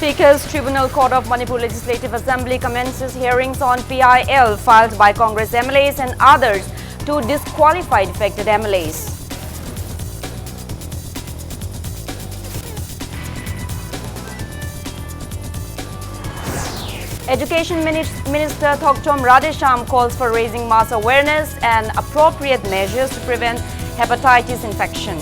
Speaker's Tribunal Court of Manipur Legislative Assembly commences hearings on PIL filed by Congress MLAs and others to disqualify defected MLAs. Education Minister Thokchom Radhesham calls for raising mass awareness and appropriate measures to prevent hepatitis infection.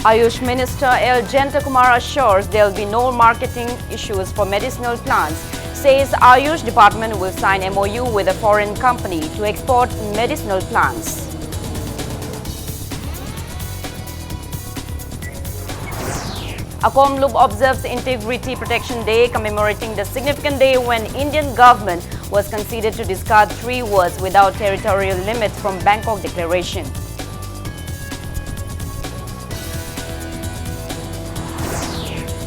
Ayush Minister L. Jentakumar assures there will be no marketing issues for medicinal plants. Says Ayush Department will sign MOU with a foreign company to export medicinal plants. Akomlup observes Integrity Protection Day, commemorating the significant day when Indian government was conceded to discard 3 words without territorial limits from Bangkok Declaration.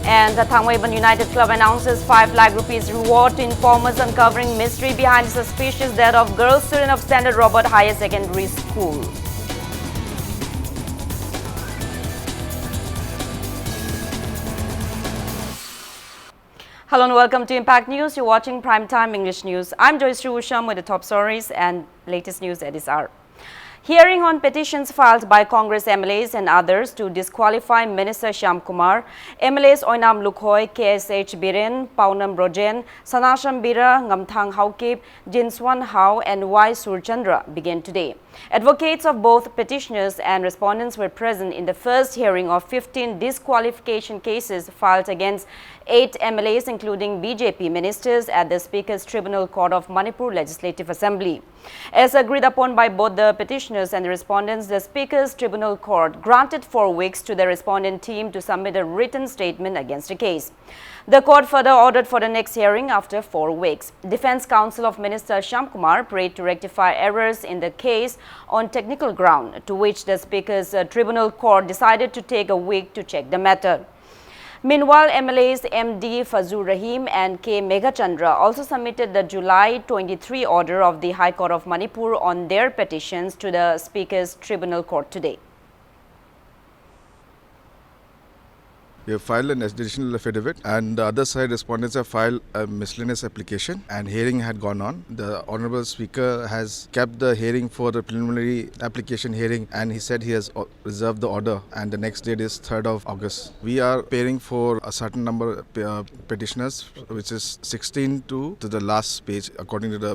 And the Thangwaiban United Club announces 5 lakh rupees reward to informers uncovering mystery behind the suspicious death of girl student of Standard Robert Higher Secondary School. Hello and welcome to Impact News. You're watching Primetime English News. I'm Joyce Rusham with the top stories and latest news at this hour. Hearing on petitions filed by Congress MLAs and others to disqualify Minister Shyam Kumar, MLAs Oinam Lukhoi, KSH Biren, Paunam Brojen, Sanasham Bira, Ngamthang Haukip, Jinswan Hao and Y. Surchandra began today. Advocates of both petitioners and respondents were present in the first hearing of 15 disqualification cases filed against 8 MLAs including BJP ministers at the Speaker's Tribunal Court of Manipur Legislative Assembly. As agreed upon by both the petitioners and the respondents, the Speaker's Tribunal Court granted 4 weeks to the respondent team to submit a written statement against the case. The court further ordered for the next hearing after 4 weeks. Defense counsel of Minister Shyam Kumar prayed to rectify errors in the case on technical ground, to which the Speaker's Tribunal Court decided to take a week to check the matter. Meanwhile, MLAs MD Fazur Rahim and K. Meghachandra also submitted the July 23 order of the High Court of Manipur on their petitions to the Speaker's Tribunal Court today. We have filed an additional affidavit, and the other side respondents have filed a miscellaneous application, and hearing had gone on. The Honorable Speaker has kept the hearing for the preliminary application hearing, and he said he has reserved the order, and the next date is 3rd of August. We are appearing for a certain number of petitioners, which is 16 to the last page. According to the,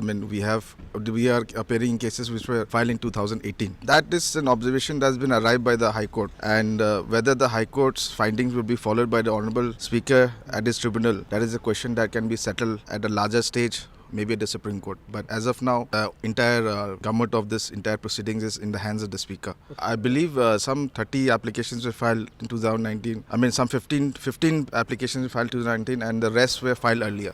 we are appearing in cases which were filed in 2018. That is an observation that has been arrived by the High Court, and whether the High Court's findings will be followed by the Honorable Speaker at his tribunal, that is a question that can be settled at a larger stage, maybe at the Supreme Court. But as of now, the entire government of this entire proceedings is in the hands of the Speaker. I believe some 30 applications were filed in 2019. Some 15 applications were filed in 2019 and the rest were filed earlier.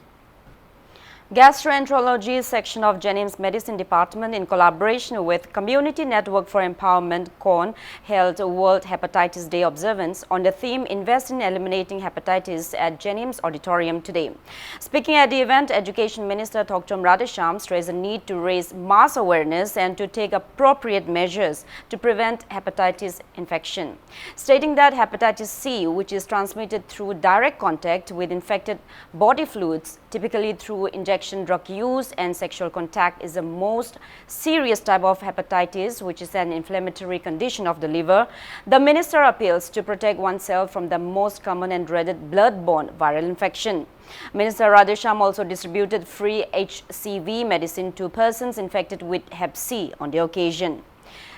Gastroenterology section of Jennings Medicine Department, in collaboration with Community Network for Empowerment (CON), held World Hepatitis Day observance on the theme Invest in Eliminating Hepatitis at Jennings Auditorium today. Speaking at the event, Education Minister Thokchom Radhesham stressed the need to raise mass awareness and to take appropriate measures to prevent hepatitis infection, stating that hepatitis C, which is transmitted through direct contact with infected body fluids, typically through injection drug use and sexual contact, is the most serious type of hepatitis, which is an inflammatory condition of the liver. The minister appeals to protect oneself from the most common and dreaded blood-borne viral infection. Minister Radhesham also distributed free HCV medicine to persons infected with Hep C on the occasion.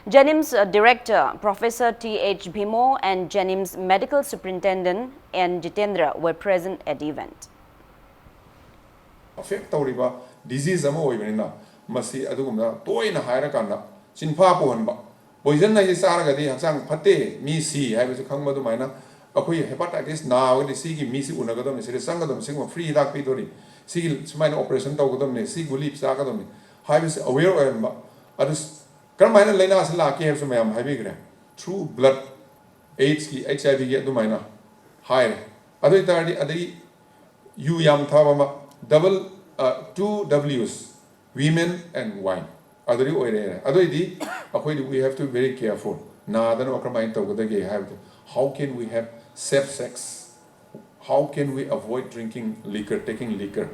Jennings Director Professor T.H. Bhimo and Jennings Medical Superintendent N. Jitendra were present at the event. Affect tawriba disease ama oibenina masi adugumna toina haira kanna sinpha ponba poison na saragadi haksang phate mi si haibu khangma du maina akoi hepatitis na wadi si gi mi si unagadam se sangadam singma free dak pi dori si sumaina operation tawgadam ne si guli psa gadam ne haibu aware oimba adus karmaina laina asla ke have sumayam haibi gra through blood AIDS ki HIV gi du maina hair adu itadi adi you yam thawama double 2 W's, women and wine. adari oire adoidi akhoi we have to be very careful nadan okramai tawgadage have how can we have safe sex, how can we avoid drinking liquor, taking liquor.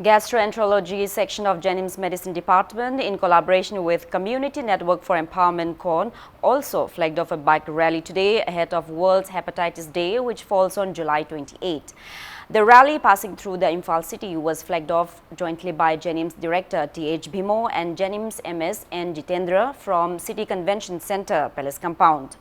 Gastroenterology section of Jennings Medicine Department, in collaboration with Community Network for Empowerment (CON), also flagged off a bike rally today ahead of World Hepatitis Day, which falls on July 28. The rally passing through the Imphal city was flagged off jointly by Jennings Director T.H. Bhimo and Jennings MS N. Jitendra from City Convention Center, Palace Compound.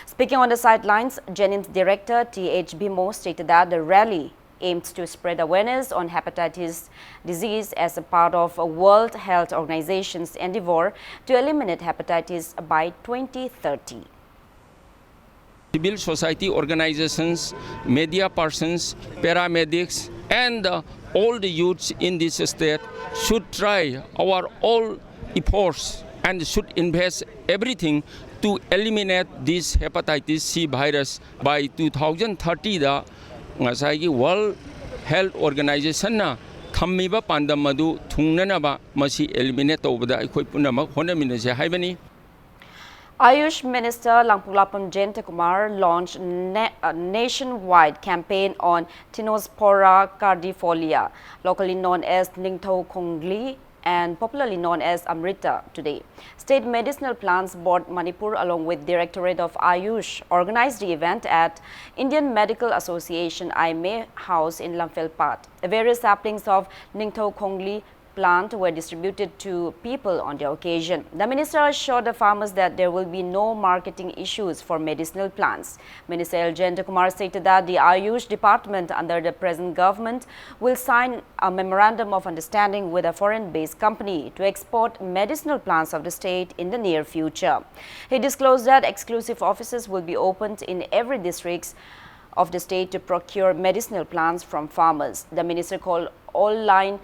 Speaking on the sidelines, Jennings Director T.H. Bhimo stated that the rally aims to spread awareness on hepatitis disease as a part of a World Health Organization's endeavor to eliminate hepatitis by 2030. Civil society organizations, media persons, paramedics, and all the youths in this state should try our all efforts and should invest everything to eliminate this hepatitis C virus by 2030. Ngasai World Health Organization na thammiba pandam madu thungnanaba masi eliminate tawbada aikoi punamak honaminase haibani. Ayush Minister Langpulapam Jayantakumar launched a nationwide campaign on Tinospora cardifolia, locally known as Ningthau Khongli and popularly known as Amrita today. State Medicinal Plants Board Manipur along with Directorate of Ayush organized the event at Indian Medical Association IMA House in Lamphel-Pat. Various saplings of Ningthau Khongli plant were distributed to people on the occasion. The minister assured the farmers that there will be no marketing issues for medicinal plants. Minister L. Jayantakumar stated that the Ayush department under the present government will sign a memorandum of understanding with a foreign-based company to export medicinal plants of the state in the near future. He disclosed that exclusive offices will be opened in every district of the state to procure medicinal plants from farmers. The minister called all line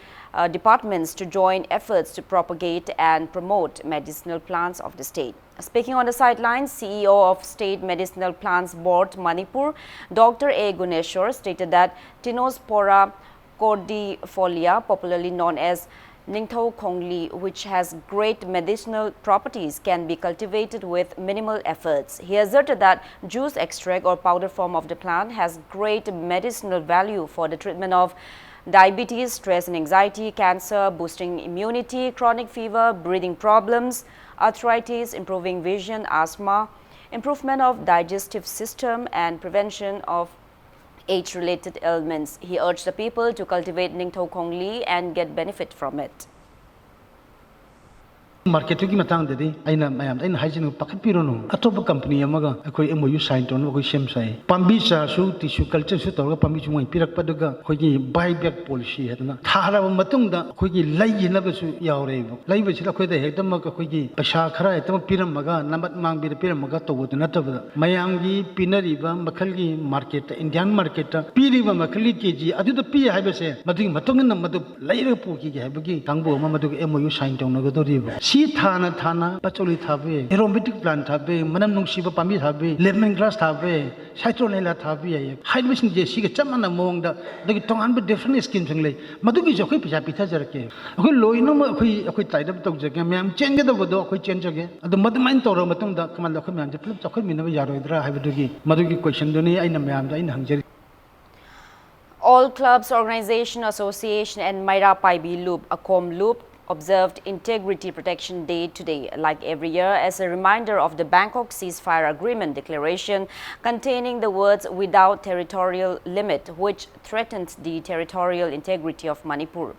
departments to join efforts to propagate and promote medicinal plants of the state. Speaking on the sidelines, CEO of State Medicinal Plants Board Manipur, Dr. A. Guneshwar, stated that Tinospora cordifolia, popularly known as Ningthau Khongli, which has great medicinal properties, can be cultivated with minimal efforts. He asserted that juice extract or powder form of the plant has great medicinal value for the treatment of diabetes, stress and anxiety, cancer, boosting immunity, chronic fever, breathing problems, arthritis, improving vision, asthma, improvement of digestive system and prevention of age-related ailments. He urged the people to cultivate Ningthau Khongli and get benefit from it. Marketing ki matang dedi aina mayam aina haijinu pakat pirono atopa company amaga akoi MOU sign ton akoi sem sai pambi cha su tissue culture su torga pambi chu moi pirak paduga khoi gi buyback policy hedna thara matung da khoi gi lai na ba su yaure lai ba sila khoi da hekdam ma khoi gi paisa khara etam piram maga namat mang bi piram maga to bu na tabada mayam gi pinari ba makhal gi market Indian market piri ba makhali kg adu da pi haiba se mading matung na madu lai ra pu ki haiba gi tangbo ma madu MOU sign ton na ga do ri si thana pacholi thabe aromatic plant thabe manam nungsiba pambi thabe lemon grass thabe citronella thabe ay hydration je si ga chamana mong da dagi tongan ba different skin jang lei madu gi jokhoi pisa pitha jarke akoi loino ma akoi tai da tok jage myam chen ga da bodo akoi chen jage adu madu main toro matung da kamal akoi myam je flip jokhoi minaba yaro idra haibadu gi madu gi question do ni aina myam da aina hangjari. All Clubs Organization Association and Maira Paibi Loop, ACOM Loop, observed Integrity Protection Day today, like every year, as a reminder of the Bangkok Ceasefire Agreement declaration containing the words "without territorial limit," which threatened the territorial integrity of Manipur.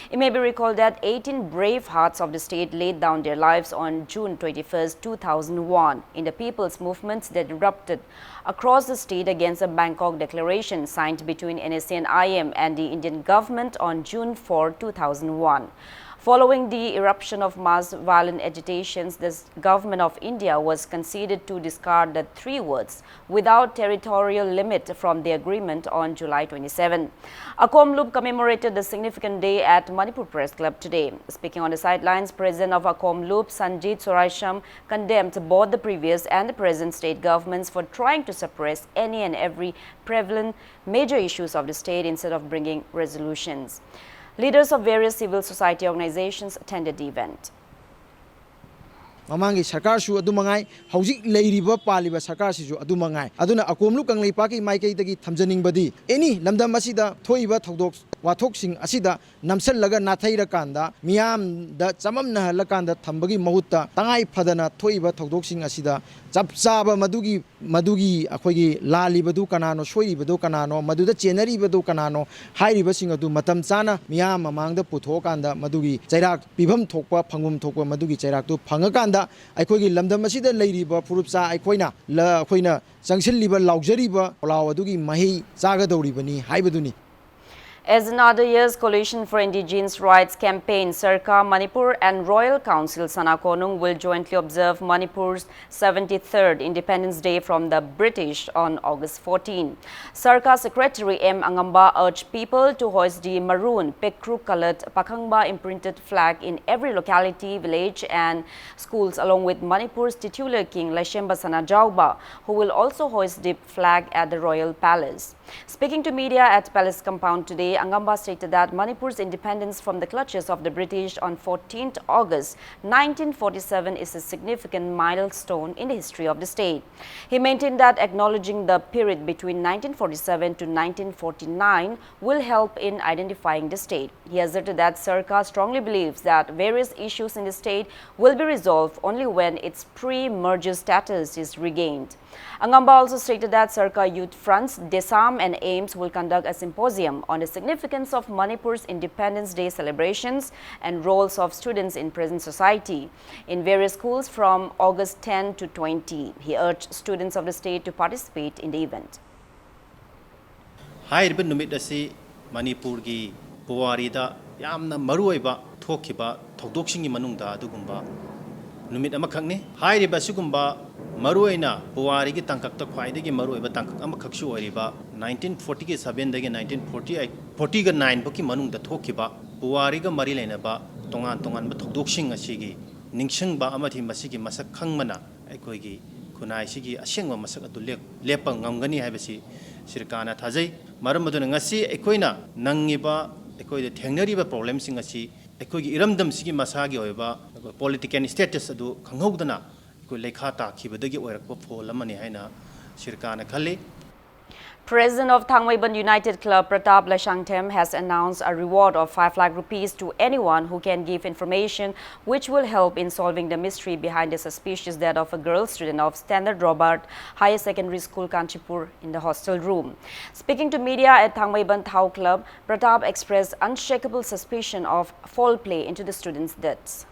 It may be recalled that 18 brave hearts of the state laid down their lives on June 21, 2001 in the people's movements that erupted across the state against the Bangkok Declaration signed between NSA and IM and the Indian government on June 4, 2001. Following the eruption of mass violent agitations, the government of India was conceded to discard the three words "without territorial limit" from the agreement on July 27. ACOM Loop commemorated the significant day at Manipur Press Club today. Speaking on the sidelines, President of ACOM Loop, Sanjit Soraisham, condemned both the previous and the present state governments for trying to suppress any and every prevalent major issues of the state instead of bringing resolutions. Leaders of various civil society organizations attended the event. Mamangi sarkar su adu mangai hojik leiriba paliba sarkar sisu adu mangai aduna akomlu kanglei paki maikei dagi thamjaning badi any lamdam asida thoiba thodok wathok sing asida namsal laga nathaira kanda miyam da chamam na halakanda thambagi mahutta tangai phadana thoiba thodok sing asida chapchaba madugi akhoigi lali badu kanano soi badu kanano maduda chenari badu kanano hairi basing adu matam chana miyam mamangda puthokanda madugi chairak pibam thokpa phangum thokpa madugi chairak tu phangakanda ꯑꯩꯈꯣꯏꯒꯤ ꯂꯝꯗꯝ ꯑꯁꯤꯗ ꯂꯩꯔꯤꯕ ꯐꯨꯔꯨꯞꯆꯥ ꯑꯩꯈꯣꯏꯅ ꯆꯪꯁꯤꯜꯂꯤꯕ ꯂꯥꯎꯖꯔꯤꯕ ꯄꯣꯂꯥꯎ ꯑꯗꯨꯒꯤ ꯃꯍꯩ ꯆꯥꯒꯗꯧꯔꯤꯕꯅꯤ ꯍꯥꯏꯕꯗꯨꯅꯤ. As another year's Coalition for Indigenous Rights campaign, Sarkar Manipur and Royal Council Sanakonung will jointly observe Manipur's 73rd Independence Day from the British on August 14. Sarkar Secretary M. Angamba urged people to hoist the maroon Pekru-colored Pakhangba imprinted flag in every locality, village and schools, along with Manipur's titular king Lashemba Sanajauba, who will also hoist the flag at the Royal Palace. Speaking to media at Palace Compound today, Angamba stated that Manipur's independence from the clutches of the British on 14th August 1947 is a significant milestone in the history of the state. He maintained that acknowledging the period between 1947 to 1949 will help in identifying the state. He asserted that Sarkar strongly believes that various issues in the state will be resolved only when its pre-merger status is regained. Angamba also stated that Sarkar Youth Fronts, Desam and AIMS will conduct a symposium on the significance of Manipur's Independence Day celebrations and roles of students in present society in various schools from August 10 to 20. He urged students of the state to participate in the event. Hairba numit asi Manipur gi Puwari da yamna maruoiba thokiba thokdoksingi manungda adugumba numit amakhakni hairiba sigumba maruoina Puwari gi tangkakta khwaidagi maruoiba tangkak amakhaksu oiriba 1940 gi 7 dagi 1948 40 ga 9 baki manungda thokiba Puwari ga mari leinaba tongan ba thokdoksing asigi ningsingba amathi masigi masak khangmana aikoigi kunai sigi asengwa masak adu lepa ngamgani haibasi Sirkana thajai maram aduna ngasi aikoina nangiba aikoide thengnariba problem sing asi aikoigi iramdam sigi masagi oiba political status adu khanghodana ko lekha ta khibadagi oirakpa phol amani haina Sirkana khali. President of Thangmaiban United Club Pratap Lashangtem has announced a reward of 5 lakh rupees to anyone who can give information which will help in solving the mystery behind the suspicious death of a girl student of Standard Robert Higher Secondary School Kanchipur in the hostel room. Speaking to media at Thangmaiban Thau Club, Pratap expressed unshakable suspicion of foul play into the students' deaths.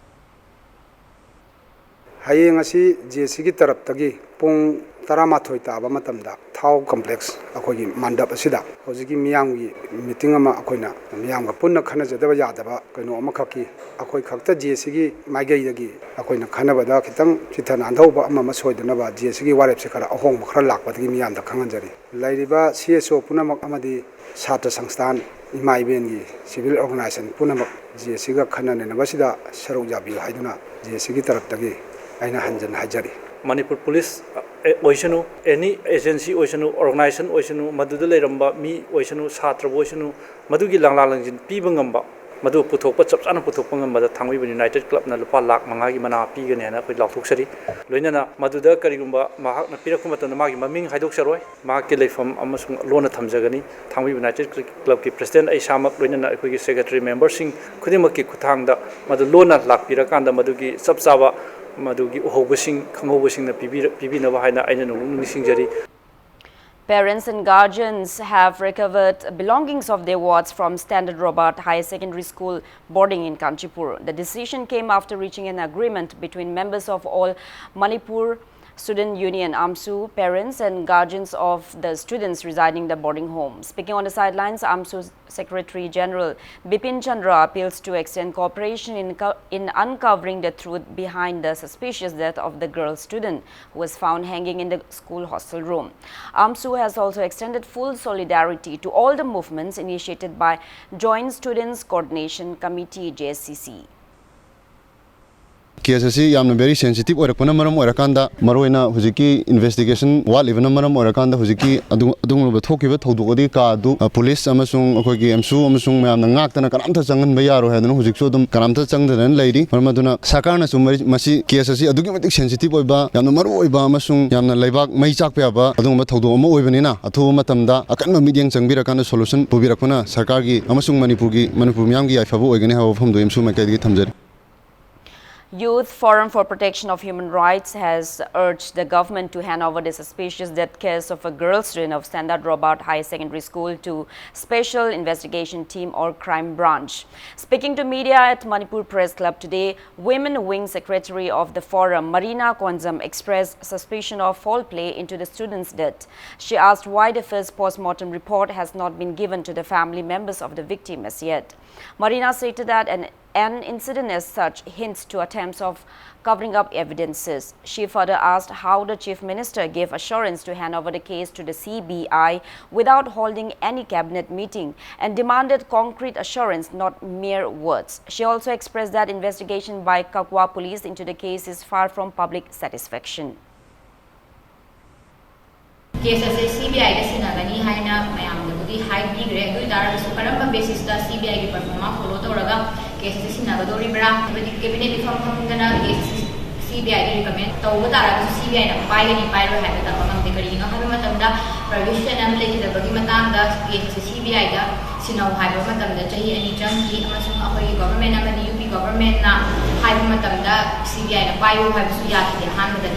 Hayeng asi JC tarap tagi pung taramathoi taba matamda Thau complex akogi mandap asida hojiki miyamgi meeting ama akoina miyamga punna khana jadaba yadaba kaino ama khaki akoi khakta JC gi maigei dagi akoina khanaba da khitang chithana andhauba ama masoidana ba JC gi warep se khara ahong khara lakpa dagi miyamda khanganjari lairiba CSO punamak amadi Satra Sangstan Imai Bengi civil organization punamak JC ga khanane nabasida saruk jabi haiduna JC gi tarap tagi aina hanjan hajari Manipur Police oisanu any agency oisanu organization oisanu maduda leiramba mi oisanu satra oisanu madugi langla langjin piba ngamba madu puthokpa chapchana puthokpa ngamba da Thangmaiban United Club na lupa lakh manga gi mana pigane hana khoi lauthoksari loinana maduda karigumba mahak na pirakuma tan magi maming haidokseroi mahak ki leifam amasung lona thamjagani Thangmaiban United Club ki president ai samak loinana khoi gi secretary member sing khudimak ki khuthangda madu lona lak pirakanda madugi chapchaba madugi uhobasing khangobasing na pibi na bahai na aina nung nisingjari. Parents and guardians have recovered belongings of their wards from Standard Robert Higher Secondary School boarding in Kanchipur. The decision came after reaching an agreement between members of all Manipur Student Union AMSU, parents and guardians of the students residing in the boarding home. Speaking on the sidelines, AMSU Secretary General Bipin Chandra appeals to extend cooperation in uncovering the truth behind the suspicious death of the girl student who was found hanging in the school hostel room. AMSU has also extended full solidarity to all the movements initiated by Joint Students Coordination Committee JSCC. Case असी यामना very sensitive ओरकपना मरम ओरकांदा मरोइना हुजिकी investigation वालिबना मरम ओरकांदा हुजिकी अदुंगब थोकिबा थौदोगदी का अदु police अमसुंग अखोइगी एमसु अमसुंग मयामना ngaktana kanamtha changan bayaro haiduna hujiksu dum kanamtha changdana leiri marmaduna sakarna sumari masi case असी अदुगी मतिक sensitive ओइबा यामना मरो ओइबा अमसुंग यामना लेबाक मै चाकपे याबा अदुंगब थौदो अमा ओइबनिना अथु मतमदा अकन मिडियंग चंगबिरकाना सोल्यूशन पुबिरकपना सरकारगी अमसुंग मणिपुर मियामगी आइफाबो ओइगने हाव फमदो एमसु मैकेदगी थमजरी Youth Forum for Protection of Human Rights has urged the government to hand over the suspicious death case of a girl student of Standard Robert High Secondary School to Special Investigation Team or Crime Branch. Speaking to media at Manipur Press Club today, Women Wing Secretary of the forum, Marina Konzam, expressed suspicion of foul play into the student's death. She asked why the first post-mortem report has not been given to the family members of the victim as yet. Marina stated that an incident as such hints to attempts of covering up evidences. She further asked how the Chief Minister gave assurance to hand over the case to the CBI without holding any cabinet meeting and demanded concrete assurance, not mere words. She also expressed that investigation by Kakwa police into the case is far from public satisfaction. Case असे CBI का सिनागनी है ना मैं आमदबुदी high भी grey दो इतारा के सुकरम basis दा CBI के परफॉर्मा फॉलो तो रगा केस असे सिनागदोरी बड़ा बदी कैबिनेट रिफॉर्म फंगना केस सीबीआई के रिकमेंड तो वो तारा के सीबीआई ना पाएगा नहीं पाएगा है तो हम ते करी ना हमें मतलब दा प्रोविजन हम लेके दा बगी मतंग दा केस सीबीआई दा सिनाव हाई मतलब दा चाहिए एनी जंग की अमसुम अखोई गवर्नमेंट ना मनी यूपी गवर्नमेंट ना हाई मतलब दा सीबीआई ना पायो है सुया के हान दा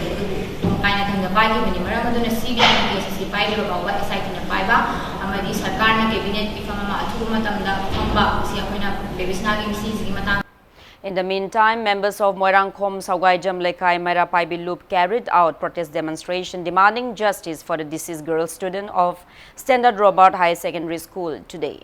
कायना थंग पाई बनी मरम अदुना सीबीआई के केस पाई रो बावा एसआईटी ना पाइबा अमदी सरकार ना कैबिनेट की फंगमा अथु मतमदा फंबा सी अखोइना बेबिसनागी मिसीज की Matang. In the meantime, members of Moirangkhom Saugaijam Lekai Mera Paibi Loop carried out protest demonstration demanding justice for the deceased girl student of Standard Robert High Secondary School today.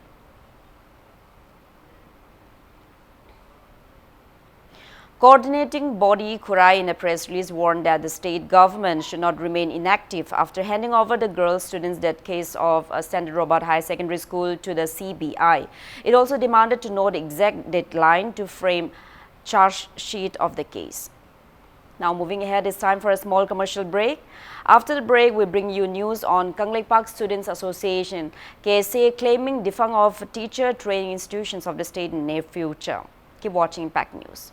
Coordinating body Kurai in a press release warned that the state government should not remain inactive after handing over the girl student's death case of Standard Robert High Secondary School to the CBI. It also demanded to know the exact deadline to frame charge sheet of the case. Now moving ahead, it's time for a small commercial break. After the break, we bring you news on Kanglei Park Students Association, KSA claiming defund of teacher training institutions of the state in near future. Keep watching Impact News.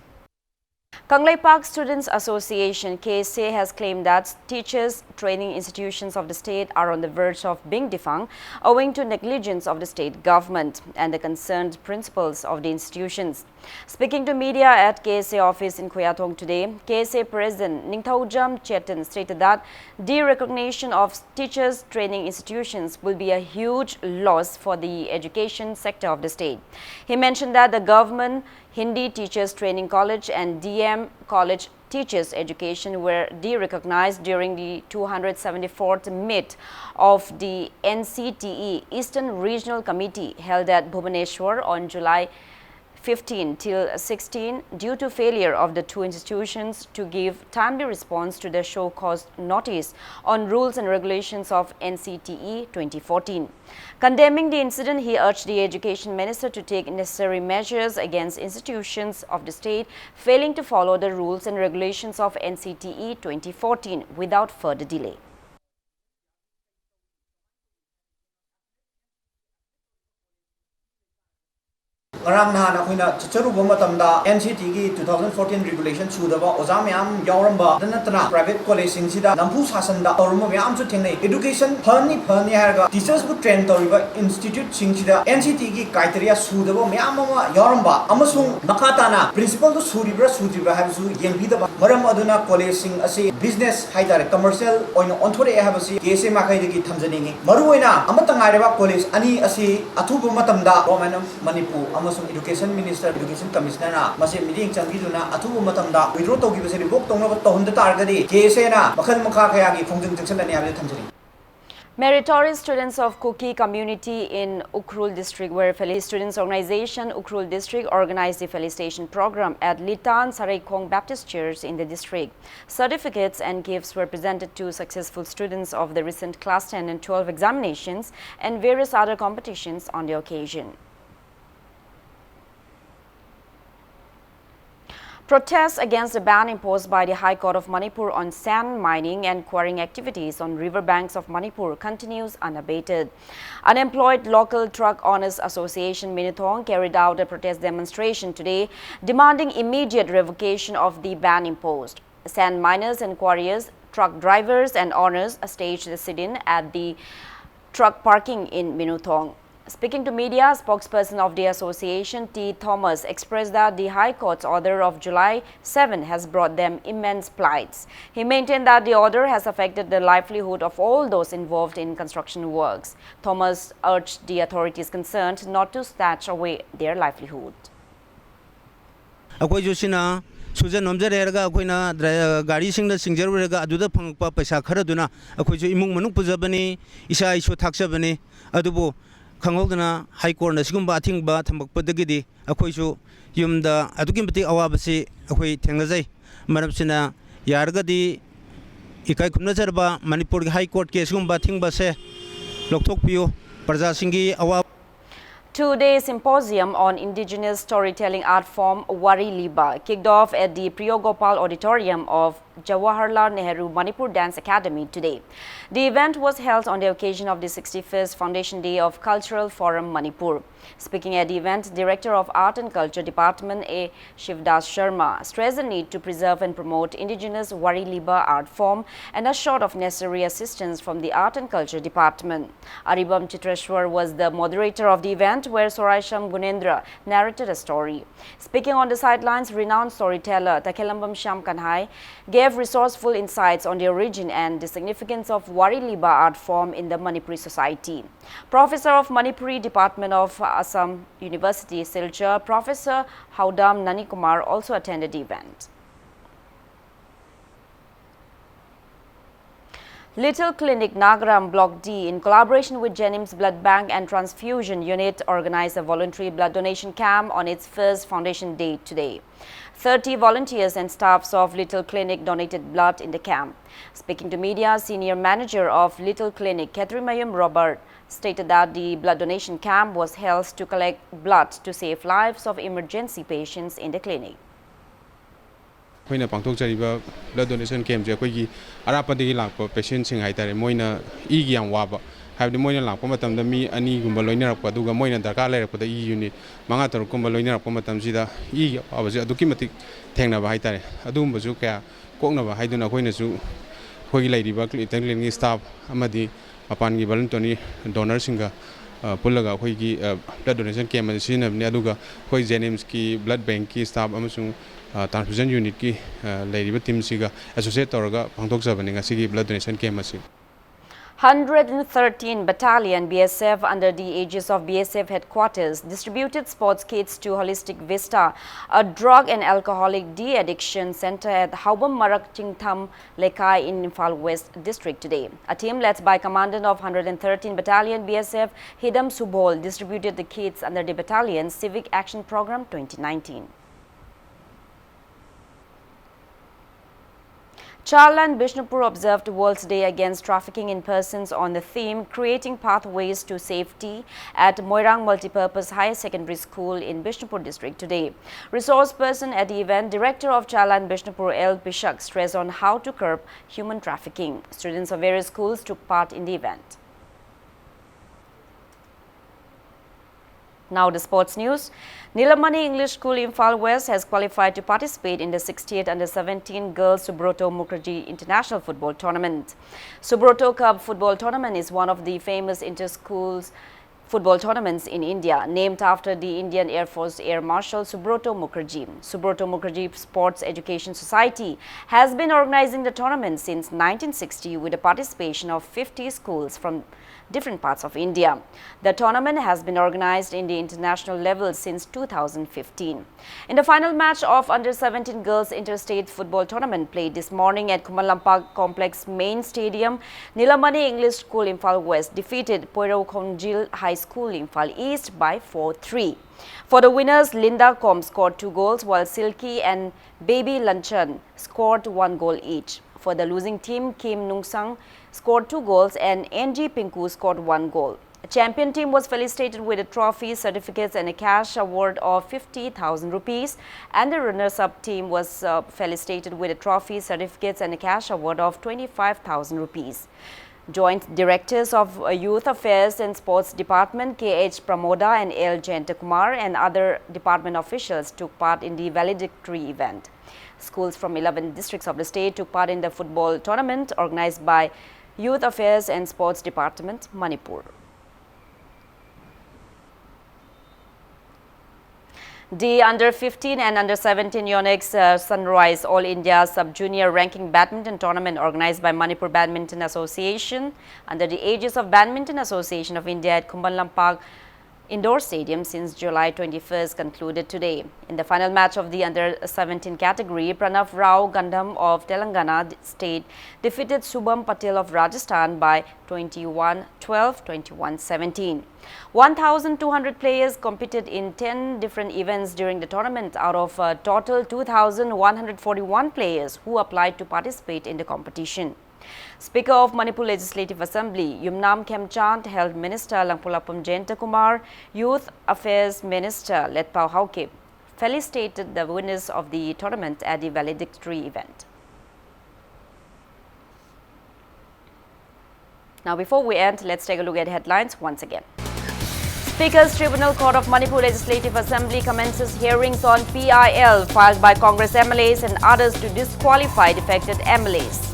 Kanglei Park Students Association KSA has claimed that teachers training institutions of the state are on the verge of being defunct owing to negligence of the state government and the concerned principals of the institutions. Speaking to media at KSA office in Kuyatong today, KSA President Ningthaujam Chetan stated that de-recognition of teachers training institutions will be a huge loss for the education sector of the state. He mentioned that the government Hindi Teachers Training College and DM College Teachers Education were de-recognized during the 274th meet of the NCTE Eastern Regional Committee held at Bhubaneswar on July 15 till 16 due to failure of the two institutions to give timely response to the show cause notice on rules and regulations of NCTE 2014. Condemning the incident, he urged the Education Minister to take necessary measures against institutions of the state failing to follow the rules and regulations of NCTE 2014 without further delay. Ngarang nahan akoina chacharuba matamda NCT gi 2014 regulation chudaba oja myam yauramba danatna private college sing sida nampu sasanda toruma myam chu thengnei education phani haraga teachers bu train toriba institute sing sida NCT gi criteria sudaba myam ama yauramba amasung makatana principal du suribra habisu yengpidaba maram aduna college sing ase business haidare commercial oina onthore habasi KSA makai gi thamjaningi maru oina amatangaireba college ani ase athuba matamda government of Manipur Education Minister, Education Commissioner, Masi meeting Changiduna, Atu Matamda, we wrote to give us a book to Honda Targadi, KSA, Makan Makayagi, Function Jackson and Tanzania. Meritorious students of Kuki community in Ukhrul district, where students organization Ukhrul district organized the felicitation program at Litan Saraikong Baptist Church in the district. Certificates and gifts were presented to successful students of the recent class 10 and 12 examinations and various other competitions on the occasion. Protests against the ban imposed by the High Court of Manipur on sand mining and quarrying activities on riverbanks of Manipur continues unabated. Unemployed Local Truck Owners Association Minuthong carried out a protest demonstration today demanding immediate revocation of the ban imposed. Sand miners and quarriers, truck drivers and owners staged the sit-in at the truck parking in Minuthong. Speaking to media, spokesperson of the association, T. Thomas, expressed that the High Court's order of July 7 has brought them immense plights. He maintained that the order has affected the livelihood of all those involved in construction works. Thomas urged the authorities concerned not to snatch away their livelihood. Suja nomjarega akoina gari singna singjarurega aduda phangpa paisa kharaduna akoisu imung manung pujabani isa isu thaksabani adubu khanghodna high court na sigumba athingba thambakpadagidi akoisu yumda adugimti awabasi akoi thengnajai maramsina yargadi ikai khumnajarba manipur high court ke sigumba thingba se lokthokpiyo praja singi awab. Two-day symposium on indigenous storytelling art form Wari Liba kicked off at the Priyo Gopal Auditorium of Jawaharlal Nehru Manipur Dance Academy today. The event was held on the occasion of the 61st Foundation Day of Cultural Forum Manipur. Speaking at the event, Director of Art and Culture Department A. Shivdas Sharma stressed the need to preserve and promote indigenous Wari Liba art form and assured of necessary assistance from the Art and Culture Department. Aribam Chitreshwar was the moderator of the event, where Soraisham Gunendra narrated a story. Speaking on the sidelines, renowned storyteller Takelambam Shyam Kanhai gave resourceful insights on the origin and the significance of Wari Liba art form in the Manipuri society. Professor of Manipuri Department of Assam University, Silchar, Professor Haudam Nanikumar also attended the event. Little Clinic Nagaram Block D, in collaboration with Jennings Blood Bank and Transfusion Unit, organized a voluntary blood donation camp on its first foundation day today. 30 volunteers and staffs of Little Clinic donated blood in the camp. Speaking to media, Senior Manager of Little Clinic, Kathrimayum Robert, stated that the blood donation camp was held to collect blood to save lives of emergency patients in the clinic. Hoina pangthokjariba blood donation camp je akoigi arapadi lakpa patient sing haitare moina igi yam waba habdi moina lakpa matamda mi ani gumba loinarakpa duga moina darkar lairakpa e unit manga taruk gumba loinarakpa matamsida igi abaje aduki matik thengnaba haitare adumba ju kya koknaba haiduna khoina ju khogi lairiba clinic staff amadi apangi voluntary donor singa pullaga khoigi blood donation camp sinabni aduga khoi Jennings ki blood bank ki staff amasung Transfusion Unit ki lairiba team siga associate toraga pangthokjabani ngasigi blood donation camp asi. 113 Battalion BSF under the aegis of BSF headquarters distributed sports kits to Holistic Vista, a drug and alcoholic de-addiction center at Haubam Marak Chingtham Lekai in Imphal West district today. A team led by Commandant of 113 Battalion BSF Hidam Subol distributed the kits under the battalion's Civic Action Program 2019. Charland Bishnupur observed World's Day Against Trafficking in Persons on the theme Creating Pathways to Safety at Moirang Multipurpose Higher Secondary School in Bishnupur district today. Resource person at the event, Director of Charland Bishnupur L. Bishak, stressed on how to curb human trafficking. Students of various schools took part in the event. Now the sports news. Nilamani English School Imphal West has qualified to participate in the 68th Under-17 Girls Subroto Mukherjee International Football Tournament. Subroto Cup Football Tournament is one of the famous inter-schools football tournaments in India, named after the Indian Air Force Air Marshal Subroto Mukherjee. Subroto Mukherjee Sports Education Society has been organizing the tournament since 1960 with the participation of 50 schools from different parts of India. The tournament has been organized in the international level since 2015. In the final match of Under-17 Girls Interstate Football Tournament played this morning at Kumalampak Complex Main Stadium, Nilamani English School Imphal West defeated Poirakonjil High School Imphal East by 4-3. For the winners, Linda Com scored 2 goals while Silky and Baby Lanchan scored 1 goal each. For the losing team, Kim Nungsang scored 2 goals and NG Pinku scored 1 goal. Champion team was felicitated with a trophy, certificates and a cash award of 50,000 rupees, and the runners-up team was felicitated with a trophy, certificates and a cash award of 25,000 rupees. Joint Directors of Youth Affairs and Sports Department K.H. Pramoda and L. Jayanta and other department officials took part in the valedictory event. Schools from 11 districts of the state took part in the football tournament organized by Youth Affairs and Sports Department, Manipur. The Under-15 and Under-17 Yonex Sunrise All India Sub-Junior Ranking Badminton Tournament organized by Manipur Badminton Association under the Aegis of Badminton Association of India at Khumman Lampak Indoor Stadium since July 21st concluded today. In the final match of the Under-17 category, Pranav Rao Gandham of Telangana State defeated Subham Patel of Rajasthan by 21-12, 21-17. 1,200 players competed in 10 different events during the tournament out of a total 2,141 players who applied to participate in the competition. Speaker of Manipur Legislative Assembly, Yumnam Khemchand, Health Minister Langpulapam Jayanta, Youth Affairs Minister Letpao Haokip felicitated the winners of the tournament at the valedictory event. Now, before we end, let's take a look at headlines once again. Speaker's Tribunal Court of Manipur Legislative Assembly commences hearings on PIL filed by Congress MLAs and others to disqualify defected MLAs.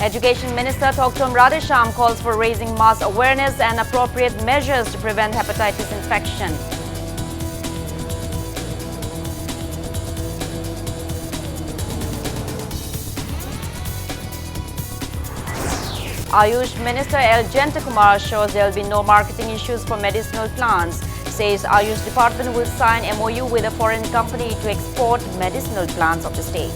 Education Minister Thokchom Radhesham calls for raising mass awareness and appropriate measures to prevent hepatitis infection. Ayush Minister L. Jayanta shows there will be no marketing issues for medicinal plants. Says Ayush Department will sign MOU with a foreign company to export medicinal plants of the state.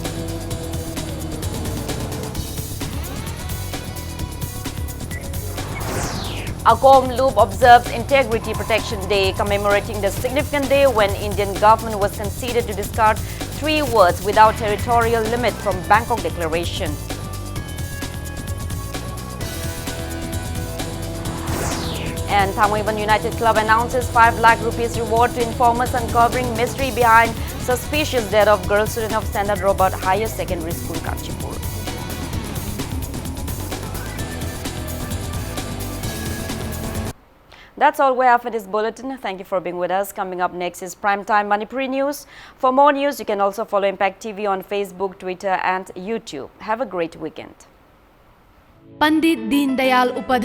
Akom Loop observes Integrity Protection Day, commemorating the significant day when Indian government was conceded to discard 3 words without territorial limit from Bangkok Declaration. And Thamwaiban United Club announces 5 lakh rupees reward to informers uncovering mystery behind suspicious death of girl student of Standard Robert Higher Secondary School, Kanchipur. That's all we have for this bulletin. Thank you for being with us. Coming up next is Primetime Manipuri News. For more news, you can also follow Impact TV on Facebook, Twitter and YouTube. Have a great weekend. Pandit Deen Dayal Upadhyay